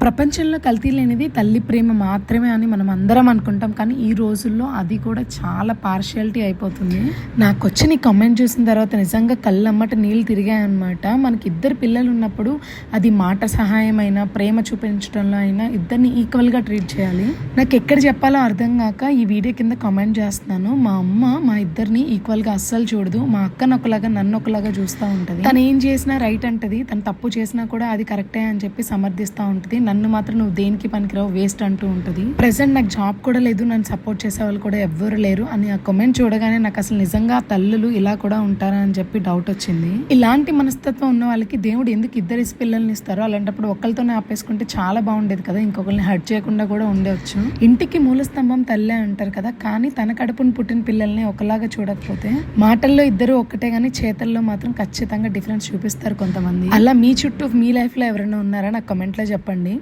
ప్రపంచంలో కల్తీ లేనిది తల్లి ప్రేమ మాత్రమే అని మనం అందరం అనుకుంటాం, కానీ ఈ రోజుల్లో అది కూడా చాలా పార్షియాలిటీ అయిపోతుంది. నాకు వచ్చిన ఈ కామెంట్ చూసిన తర్వాత నిజంగా కళ్ళమ్మట నీళ్ళు తిరిగాయన్నమాట. మనకి ఇద్దరు పిల్లలు ఉన్నప్పుడు అది మాట సహాయం అయినా ప్రేమ చూపించడంలో అయినా ఇద్దరిని ఈక్వల్గా ట్రీట్ చేయాలి. నాకు ఎక్కడ చెప్పాలో అర్థం కాక ఈ వీడియో కింద కామెంట్ చేస్తున్నాను. మా అమ్మ మా ఇద్దరిని ఈక్వల్గా అస్సలు చూడదు. మా అక్కను ఒకలాగా నన్ను ఒకలాగా చూస్తూ ఉంటుంది. తను ఏం చేసినా రైట్ అంటది, తను తప్పు చేసినా కూడా అది కరెక్టే అని చెప్పి సమర్థిస్తూ ఉంటుంది. నన్ను మాత్రం నువ్వు దేనికి పనికిరావు, వేస్ట్ అంటూ ఉంటుంది. ప్రెసెంట్ నాకు జాబ్ కూడా లేదు, నన్ను సపోర్ట్ చేసే వాళ్ళు కూడా ఎవ్వరు లేరు అని ఆ కామెంట్ చూడగానే నాకు అసలు నిజంగా తల్లులు ఇలా కూడా ఉంటారా అని చెప్పి డౌట్ వచ్చింది. ఇలాంటి మనస్తత్వం ఉన్న వాళ్ళకి దేవుడు ఎందుకు ఇద్దరు పిల్లల్ని ఇస్తారో? అలాంటప్పుడు ఒకరితోనే ఆపేసుకుంటే చాలా బాగుండేది కదా, ఇంకొకరిని హర్ట్ చేయకుండా కూడా ఉండవచ్చు. ఇంటికి మూల స్తంభం తల్లే అంటారు కదా, కానీ తన కడుపును పుట్టిన పిల్లల్ని ఒకలాగా చూడకపోతే మాటల్లో ఇద్దరు ఒక్కటే గానీ చేతల్లో మాత్రం ఖచ్చితంగా డిఫరెన్స్ చూపిస్తారు కొంతమంది. అలా మీ చుట్టూ మీ లైఫ్ లో ఎవరైనా ఉన్నారా? నాకు కామెంట్ లో చెప్పండి.